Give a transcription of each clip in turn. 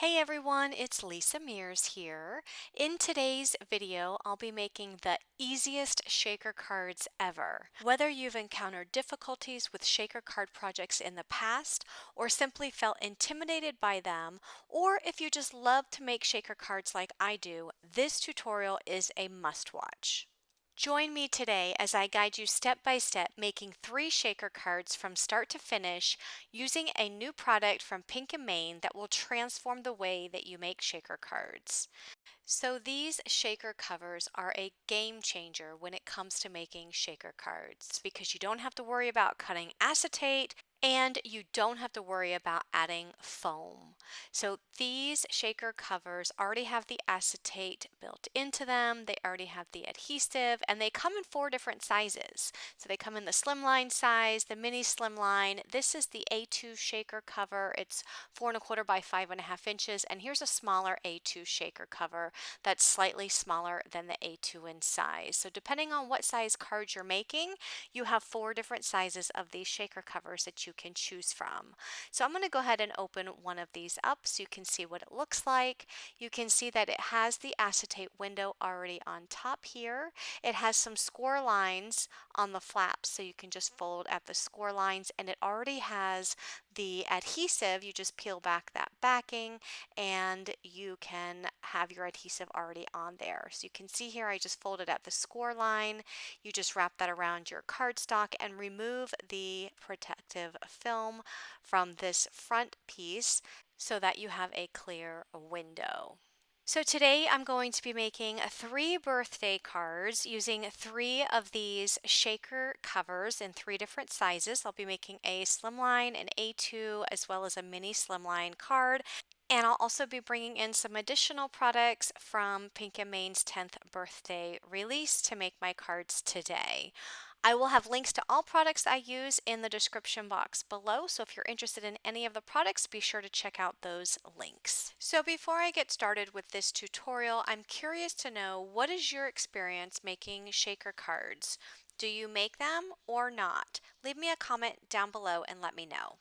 Hey everyone, it's Lisa Mears here. In today's video, I'll be making the easiest shaker cards ever. Whether you've encountered difficulties with shaker card projects in the past, or simply felt intimidated by them, or if you just love to make shaker cards like I do, this tutorial is a must-watch. Join me today as I guide you step by step making 3 shaker cards from start to finish using a new product from Pink and Main that will transform the way that you make shaker cards. So these shaker covers are a game changer when it comes to making shaker cards because you don't have to worry about cutting acetate and you don't have to worry about adding foam. So these shaker covers already have the acetate built into them, they already have the adhesive, and they come in 4 different sizes. So they come in the slimline size, the mini slimline. This is the A2 shaker cover. It's 4¼ by 5½ inches, and here's a smaller A2 shaker cover that's slightly smaller than the A2 in size. So depending on what size card you're making, you have 4 different sizes of these shaker covers that you can choose from. So I'm going to go ahead and open one of these up so you can see what it looks like. You can see that it has the acetate window already on top here. It has some score lines on the flaps so you can just fold at the score lines, and it already has the adhesive. You just peel back that backing and you can have your adhesive already on there. So you can see here I just folded at the score line. You just wrap that around your cardstock and remove the protective film from this front piece so that you have a clear window. So today I'm going to be making 3 birthday cards using 3 of these shaker covers in 3 different sizes. I'll be making a slimline, an A2, as well as a mini slimline card. And I'll also be bringing in some additional products from Pink and Main's 10th birthday release to make my cards today. I will have links to all products I use in the description box below, so if you're interested in any of the products, be sure to check out those links. So before I get started with this tutorial, I'm curious to know, what is your experience making shaker cards? Do you make them or not? Leave me a comment down below and let me know.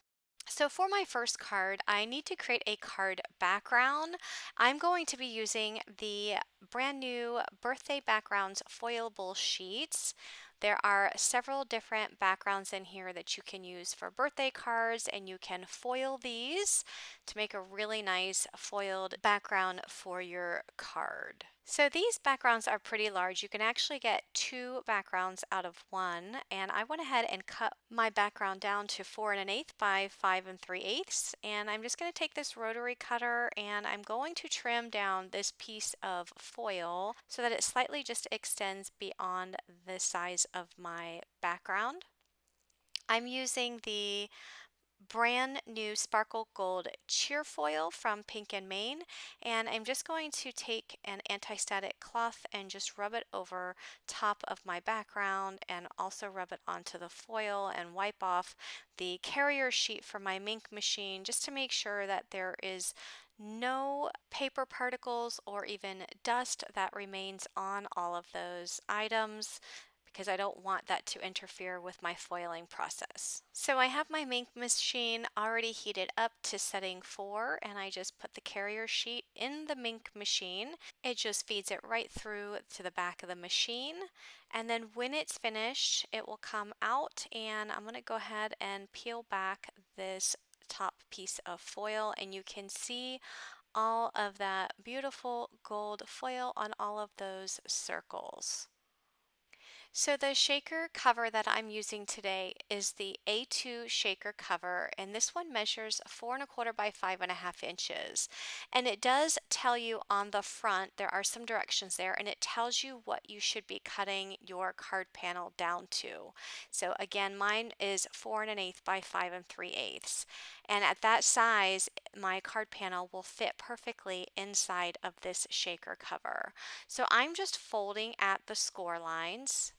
So for my first card, I need to create a card background. I'm going to be using the brand new Birthday Backgrounds foilable sheets. There are several different backgrounds in here that you can use for birthday cards, and you can foil these to make a really nice foiled background for your card. So these backgrounds are pretty large. You can actually get 2 backgrounds out of 1, and I went ahead and cut my background down to 4⅛ by 5�3�8, and I'm just going to take this rotary cutter and I'm going to trim down this piece of foil so that it slightly just extends beyond the size of my background. I'm using the brand new sparkle gold Cheerfoil from Pink and Main, and I'm just going to take an anti-static cloth and just rub it over top of my background and also rub it onto the foil and wipe off the carrier sheet from my ink machine just to make sure that there is no paper particles or even dust that remains on all of those items, because I don't want that to interfere with my foiling process. So I have my ink machine already heated up to setting 4, and I just put the carrier sheet in the ink machine. It just feeds it right through to the back of the machine, and then when it's finished it will come out, and I'm going to go ahead and peel back this top piece of foil, and you can see all of that beautiful gold foil on all of those circles. So the shaker cover that I'm using today is the A2 shaker cover, and this one measures 4¼ by 5½ inches. And it does tell you on the front, there are some directions there, and it tells you what you should be cutting your card panel down to. So again, mine is 4⅛ by 5�3�8. And at that size, my card panel will fit perfectly inside of this shaker cover. So I'm just folding at the score lines.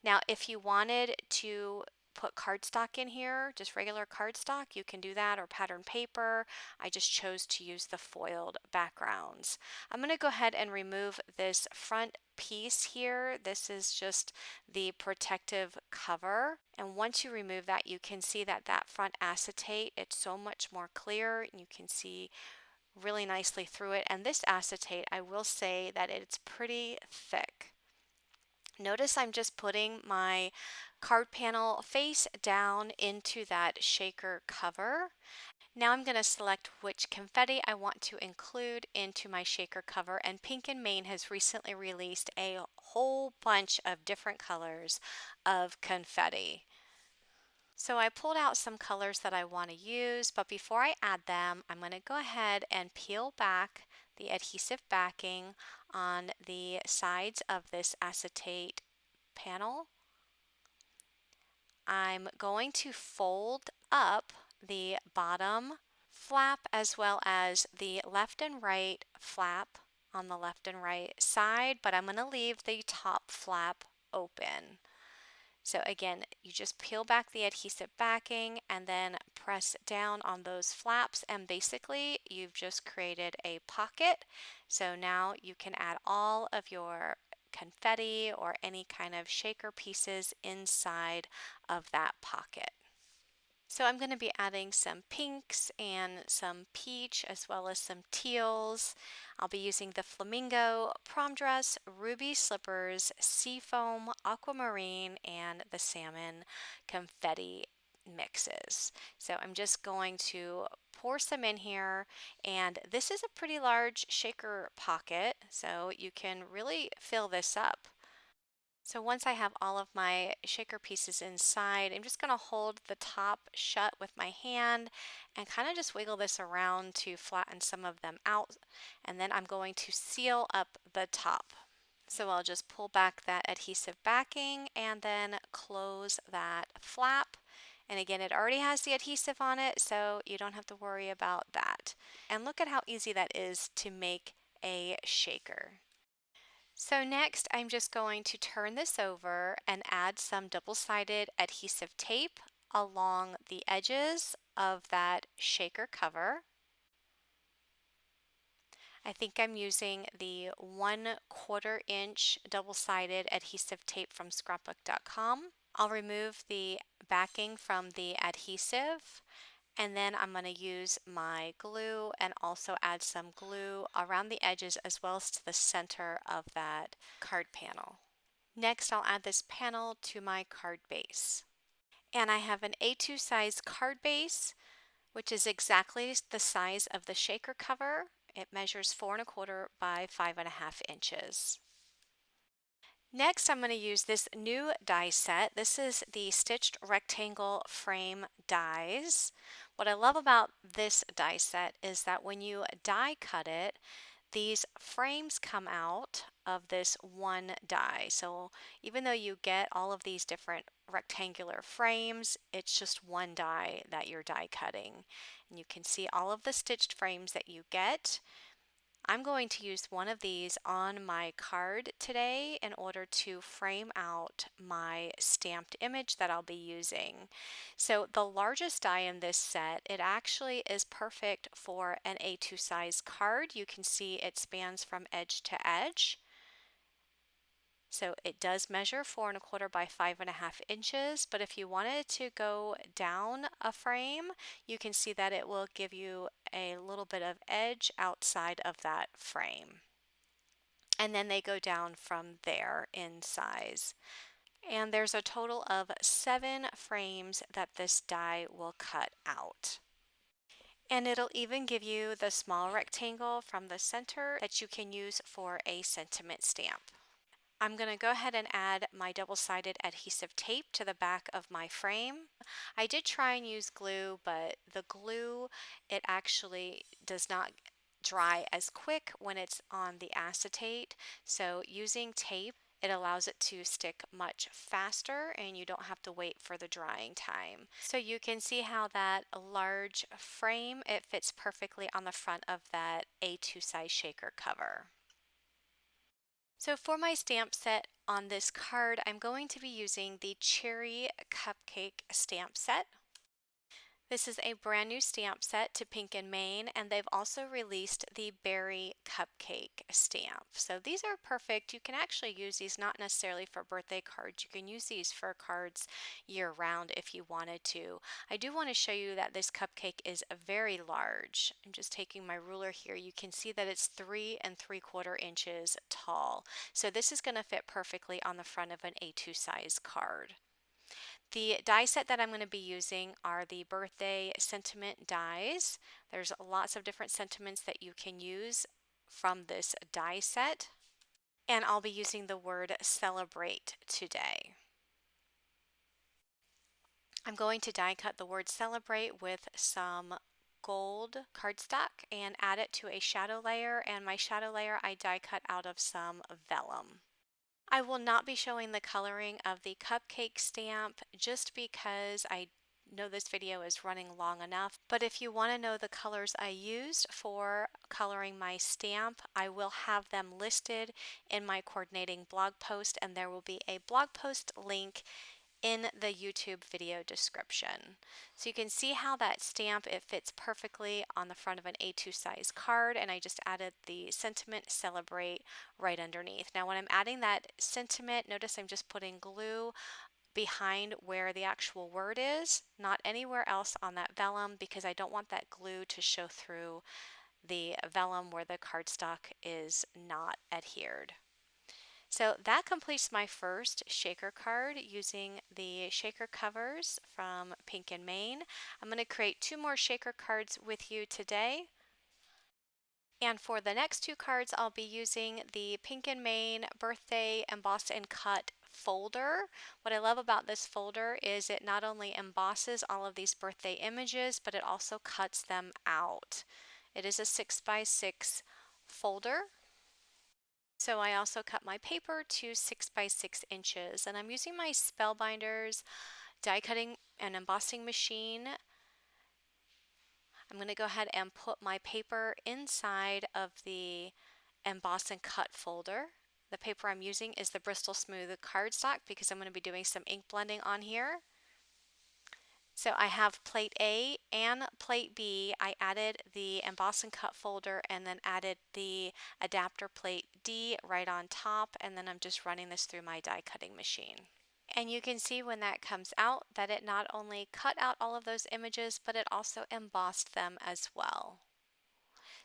Now, if you wanted to put cardstock in here, just regular cardstock, you can do that, or pattern paper. I just chose to use the foiled backgrounds. I'm going to go ahead and remove this front piece here. This is just the protective cover. And once you remove that, you can see that that front acetate, it's so much more clear. You can see really nicely through it. And this acetate, I will say that it's pretty thick. Notice I'm just putting my card panel face down into that shaker cover. Now I'm going to select which confetti I want to include into my shaker cover, and Pink and Main has recently released a whole bunch of different colors of confetti. So I pulled out some colors that I want to use, but before I add them, I'm going to go ahead and peel back the adhesive backing on the sides of this acetate panel. I'm going to fold up the bottom flap as well as the left and right flap on the left and right side, but I'm going to leave the top flap open. So again, you just peel back the adhesive backing and then press down on those flaps, and basically you've just created a pocket. So now you can add all of your confetti or any kind of shaker pieces inside of that pocket. So I'm going to be adding some pinks and some peach as well as some teals. I'll be using the flamingo, prom dress, ruby slippers, seafoam, aquamarine, and the salmon confetti mixes. So I'm just going to pour some in here, and this is a pretty large shaker pocket, so you can really fill this up. So once I have all of my shaker pieces inside, I'm just going to hold the top shut with my hand and kind of just wiggle this around to flatten some of them out. And then I'm going to seal up the top. So I'll just pull back that adhesive backing and then close that flap. And again, it already has the adhesive on it, so you don't have to worry about that. And look at how easy that is to make a shaker. So next, I'm just going to turn this over and add some double-sided adhesive tape along the edges of that shaker cover. I think I'm using the 1/4 inch double-sided adhesive tape from scrapbook.com. I'll remove the backing from the adhesive, and then I'm going to use my glue and also add some glue around the edges as well as to the center of that card panel. Next, I'll add this panel to my card base. And I have an A2 size card base, which is exactly the size of the shaker cover. It measures 4¼ by 5½ inches. Next, I'm going to use this new die set. This is the stitched rectangle frame dies. What I love about this die set is that when you die cut it, these frames come out of this one die. So even though you get all of these different rectangular frames, it's just one die that you're die cutting. And you can see all of the stitched frames that you get. I'm going to use one of these on my card today in order to frame out my stamped image that I'll be using. So the largest die in this set, it actually is perfect for an A2 size card. You can see it spans from edge to edge. So it does measure 4¼ by 5½ inches, but if you wanted to go down a frame, you can see that it will give you a little bit of edge outside of that frame. And then they go down from there in size. And there's a total of 7 frames that this die will cut out. And it'll even give you the small rectangle from the center that you can use for a sentiment stamp. I'm going to go ahead and add my double-sided adhesive tape to the back of my frame. I did try and use glue, but the glue, it actually does not dry as quick when it's on the acetate. So using tape, it allows it to stick much faster and you don't have to wait for the drying time. So you can see how that large frame, it fits perfectly on the front of that A2 size shaker cover. So for my stamp set on this card, I'm going to be using the Cherry Cupcake stamp set. This is a brand new stamp set to Pink and Main, and they've also released the Berry Cupcake stamp. So these are perfect. You can actually use these not necessarily for birthday cards. You can use these for cards year round if you wanted to. I do want to show you that this cupcake is very large. I'm just taking my ruler here. You can see that it's 3 3/4 inches tall. So this is going to fit perfectly on the front of an A2 size card. The die set that I'm going to be using are the birthday sentiment dies. There's lots of different sentiments that you can use from this die set, and I'll be using the word celebrate today. I'm going to die cut the word celebrate with some gold cardstock and add it to a shadow layer, and my shadow layer I die cut out of some vellum. I will not be showing the coloring of the cupcake stamp just because I know this video is running long enough, but if you want to know the colors I used for coloring my stamp, I will have them listed in my coordinating blog post, and there will be a blog post link in the YouTube video description. So you can see how that stamp, it fits perfectly on the front of an A2 size card, and I just added the sentiment celebrate right underneath. Now when I'm adding that sentiment, notice I'm just putting glue behind where the actual word is, not anywhere else on that vellum, because I don't want that glue to show through the vellum where the cardstock is not adhered. So that completes my first shaker card using the shaker covers from Pink and Main. I'm going to create 2 more shaker cards with you today. And for the next 2 cards, I'll be using the Pink and Main Birthday Emboss and Cut folder. What I love about this folder is it not only embosses all of these birthday images, but it also cuts them out. It is a 6x6 folder. So I also cut my paper to 6x6 inches, and I'm using my Spellbinders die cutting and embossing machine. I'm going to go ahead and put my paper inside of the emboss and cut folder. The paper I'm using is the Bristol Smooth cardstock because I'm going to be doing some ink blending on here. So I have plate A and plate B. I added the emboss and cut folder and then added the adapter plate D right on top, and then I'm just running this through my die cutting machine. And you can see when that comes out that it not only cut out all of those images, but it also embossed them as well.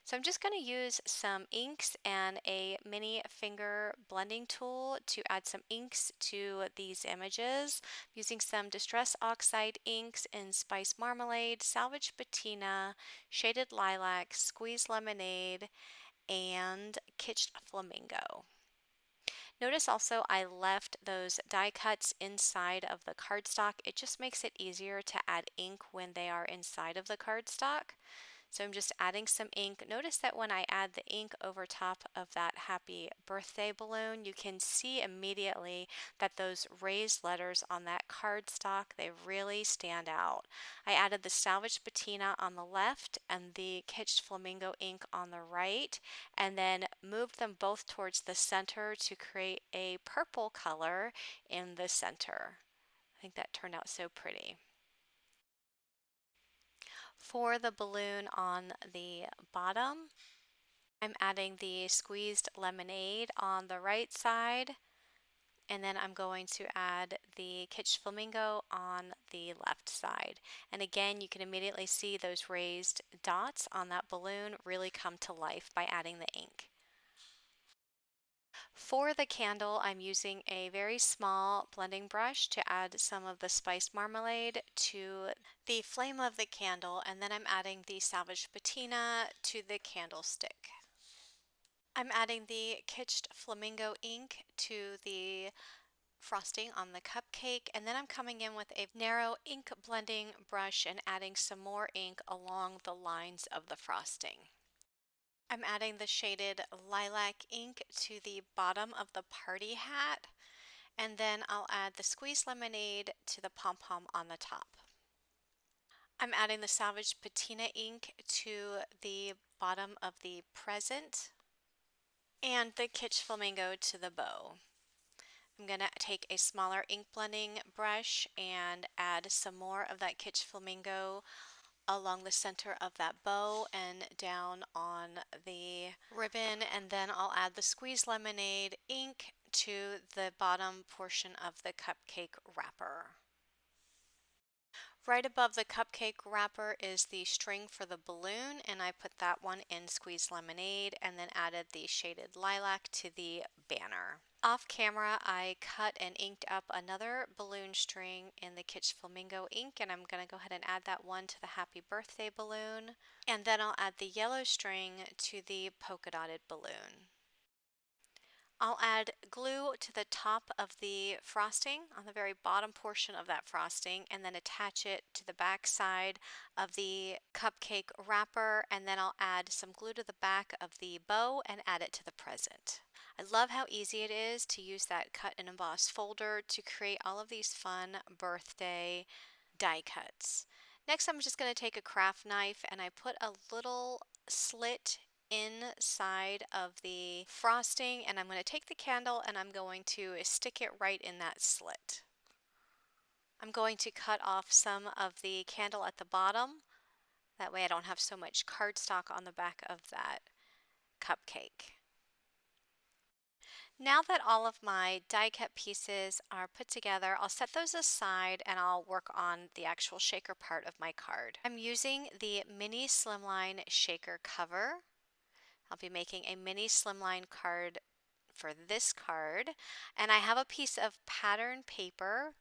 So I'm just going to use some inks and a mini finger blending tool to add some inks to these images. I'm using some Distress Oxide inks in Spice Marmalade, Salvage Patina, Shaded Lilac, Squeeze Lemonade, and Kitsched Flamingo. Notice also I left those die cuts inside of the cardstock. It just makes it easier to add ink when they are inside of the cardstock. So I'm just adding some ink. Notice that when I add the ink over top of that happy birthday balloon, you can see immediately that those raised letters on that cardstock, they really stand out. I added the Salvaged Patina on the left and the Kitsched Flamingo ink on the right, and then moved them both towards the center to create a purple color in the center. I think that turned out so pretty. For the balloon on the bottom, I'm adding the squeezed lemonade on the right side, and then I'm going to add the Kitsch Flamingo on the left side. And again, you can immediately see those raised dots on that balloon really come to life by adding the ink. For the candle, I'm using a very small blending brush to add some of the spiced marmalade to the flame of the candle, and then I'm adding the Salvage Patina to the candlestick. I'm adding the Kitsched Flamingo ink to the frosting on the cupcake, and then I'm coming in with a narrow ink blending brush and adding some more ink along the lines of the frosting. I'm adding the shaded lilac ink to the bottom of the party hat, and then I'll add the squeezed lemonade to the pom-pom on the top. I'm adding the Salvage Patina ink to the bottom of the present and the Kitsch Flamingo to the bow. I'm going to take a smaller ink blending brush and add some more of that Kitsch Flamingo along the center of that bow and down on the ribbon, and then I'll add the squeezed lemonade ink to the bottom portion of the cupcake wrapper. Right above the cupcake wrapper is the string for the balloon, and I put that one in squeezed lemonade and then added the shaded lilac to the banner. Off camera, I cut and inked up another balloon string in the Kitsch Flamingo ink, and I'm going to go ahead and add that one to the happy birthday balloon. And then I'll add the yellow string to the polka dotted balloon. I'll add glue to the top of the frosting on the very bottom portion of that frosting, and then attach it to the back side of the cupcake wrapper, and then I'll add some glue to the back of the bow and add it to the present. I love how easy it is to use that cut and emboss folder to create all of these fun birthday die cuts. Next, I'm just going to take a craft knife and I put a little slit inside of the frosting, and I'm going to take the candle and I'm going to stick it right in that slit. I'm going to cut off some of the candle at the bottom. That way I don't have so much cardstock on the back of that cupcake. Now that all of my die cut pieces are put together, I'll set those aside and I'll work on the actual shaker part of my card. I'm using the mini Slimline shaker cover. I'll be making a mini Slimline card for this card, and I have a piece of pattern paper.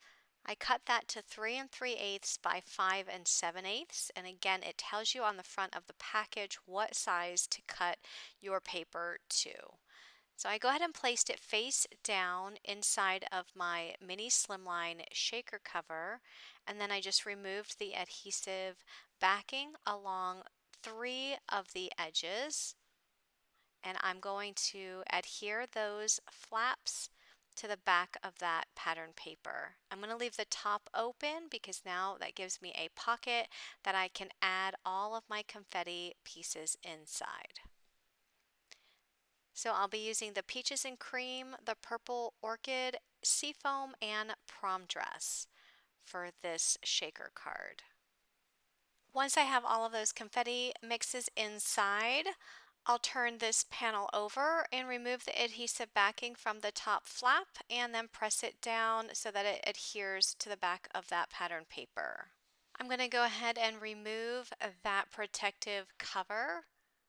I cut that to 3 3/8 by 5 7/8, and again it tells you on the front of the package what size to cut your paper to. So I go ahead and placed it face down inside of my mini Slimline shaker cover, and then I just removed the adhesive backing along 3 of the edges, and I'm going to adhere those flaps to the back of that pattern paper. I'm going to leave the top open because now that gives me a pocket that I can add all of my confetti pieces inside. So I'll be using the Peaches and Cream, the Purple Orchid, Seafoam, and Prom Dress for this shaker card. Once I have all of those confetti mixes inside, I'll turn this panel over and remove the adhesive backing from the top flap and then press it down so that it adheres to the back of that pattern paper. I'm going to go ahead and remove that protective cover.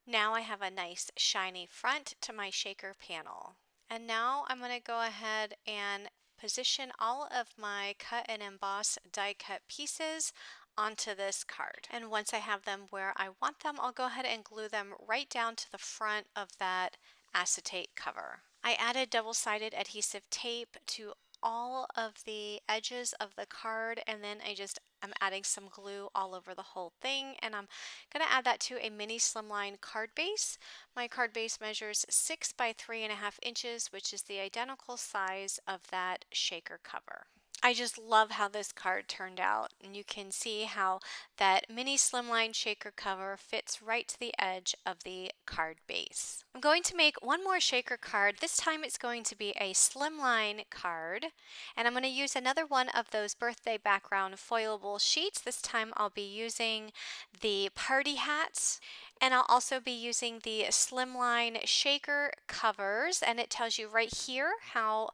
Now I have a nice shiny front to my shaker panel. And now I'm going to go ahead and position all of my cut and emboss die cut pieces onto this card. And once I have them where I want them, I'll go ahead and glue them right down to the front of that acetate cover. I added double-sided adhesive tape to all of the edges of the card, and then I'm adding some glue all over the whole thing, and I'm going to add that to a mini Slimline card base. My card base measures 6 by 3.5 inches, which is the identical size of that shaker cover. I just love how this card turned out, and you can see how that mini Slimline shaker cover fits right to the edge of the card base. I'm going to make one more shaker card. This time it's going to be a Slimline card, and I'm going to use another one of those birthday background foilable sheets. This time I'll be using the party hats, and I'll also be using the Slimline shaker covers, and it tells you right here how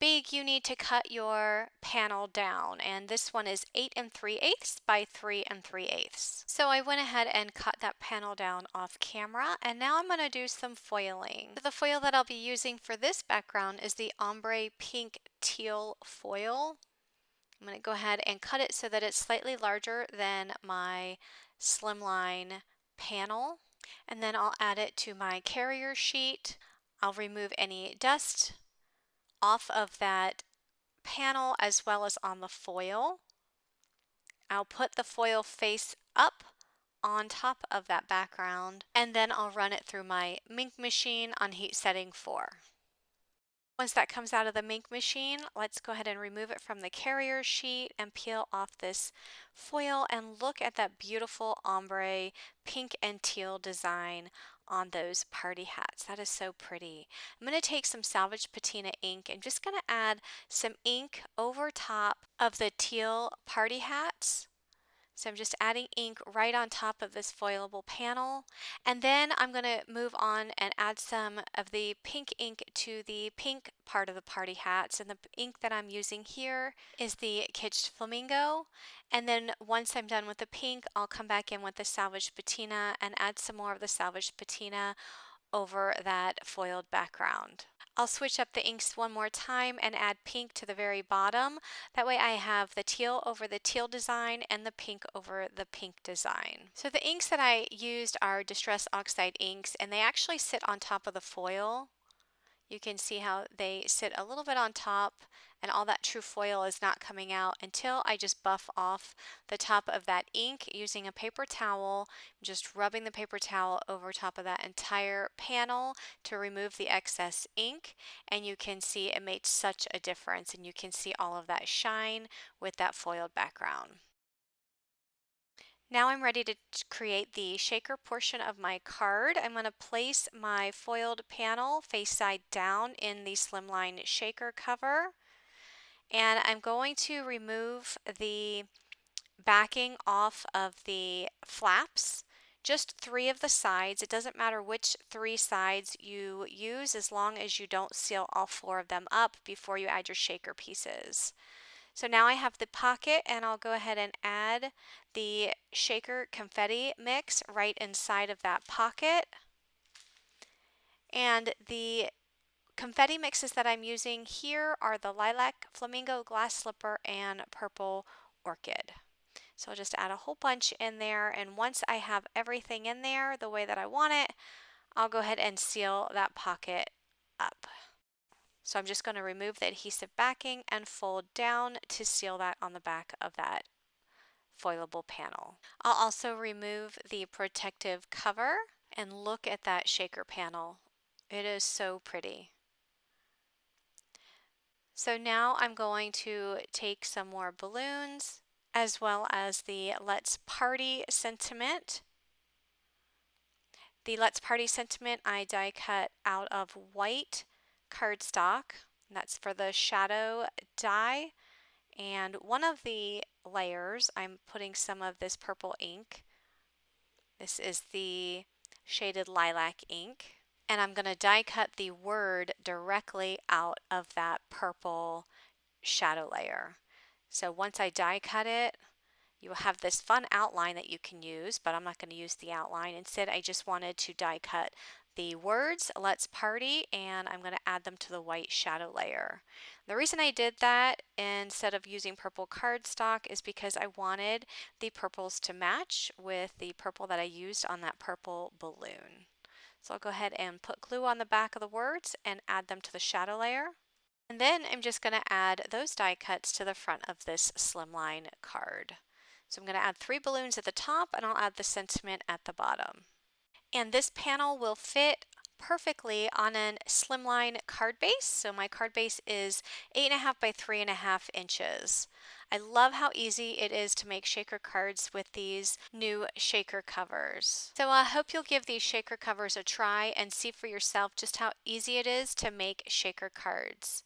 big you need to cut your panel down, and this one is 8 3/8 by 3 3/8. So I went ahead and cut that panel down off camera, and now I'm going to do some foiling. The foil that I'll be using for this background is the ombre pink teal foil. I'm going to go ahead and cut it so that it's slightly larger than my Slimline panel, and then I'll add it to my carrier sheet. I'll remove any dust off of that panel as well as on the foil. I'll put the foil face up on top of that background, and then I'll run it through my ink machine on heat setting 4. Once that comes out of the ink machine, let's go ahead and remove it from the carrier sheet and peel off this foil, and look at that beautiful ombre pink and teal design on those party hats. That is so pretty. I'm going to take some salvage patina ink and just going to add some ink over top of the teal party hats So I'm just adding ink right on top of this foilable panel. And then I'm going to move on and add some of the pink ink to the pink part of the party hats. And the ink that I'm using here is the Kitsched Flamingo. And then once I'm done with the pink, I'll come back in with the salvaged patina and add some more of the salvaged patina over that foiled background. I'll switch up the inks one more time and add pink to the very bottom. That way I have the teal over the teal design and the pink over the pink design. So the inks that I used are Distress Oxide inks, and they actually sit on top of the foil. You can see how they sit a little bit on top, and all that true foil is not coming out until I just buff off the top of that ink using a paper towel, just rubbing the paper towel over top of that entire panel to remove the excess ink. And you can see it made such a difference, and you can see all of that shine with that foiled background. Now I'm ready to create the shaker portion of my card. I'm going to place my foiled panel face side down in the Slimline shaker cover, and I'm going to remove the backing off of the flaps, just 3 of the sides. It doesn't matter which 3 sides you use as long as you don't seal all 4 of them up before you add your shaker pieces. So now I have the pocket, and I'll go ahead and add the shaker confetti mix right inside of that pocket. And the confetti mixes that I'm using here are the lilac, flamingo, glass slipper, and purple orchid. So I'll just add a whole bunch in there, and once I have everything in there the way that I want it, I'll go ahead and seal that pocket up. So I'm just going to remove the adhesive backing and fold down to seal that on the back of that foilable panel. I'll also remove the protective cover, and look at that shaker panel. It is so pretty. So now I'm going to take some more balloons as well as the Let's Party sentiment. The Let's Party sentiment I die cut out of white cardstock. That's for the shadow die. And one of the layers, I'm putting some of this purple ink. This is the shaded lilac ink. And I'm going to die cut the word directly out of that purple shadow layer. So once I die cut it, you will have this fun outline that you can use, but I'm not going to use the outline. Instead, I just wanted to die cut the words Let's Party, and I'm going to add them to the white shadow layer. The reason I did that instead of using purple cardstock is because I wanted the purples to match with the purple that I used on that purple balloon. So I'll go ahead and put glue on the back of the words and add them to the shadow layer. And then I'm just going to add those die cuts to the front of this Slimline card. So I'm going to add 3 balloons at the top, and I'll add the sentiment at the bottom. And this panel will fit perfectly on a Slimline card base. So my card base is 8.5 by 3.5 inches. I love how easy it is to make shaker cards with these new shaker covers. So I hope you'll give these shaker covers a try and see for yourself just how easy it is to make shaker cards.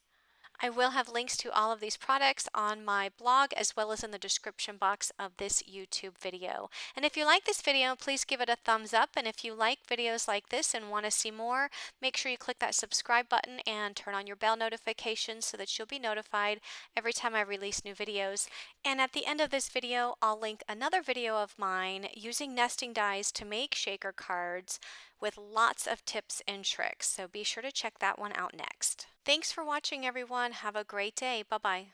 I will have links to all of these products on my blog as well as in the description box of this YouTube video. And if you like this video, please give it a thumbs up. And if you like videos like this and want to see more, make sure you click that subscribe button and turn on your bell notifications so that you'll be notified every time I release new videos. And at the end of this video, I'll link another video of mine using nesting dies to make shaker cards with lots of tips and tricks. So be sure to check that one out next. Thanks for watching, everyone. Have a great day. Bye-bye.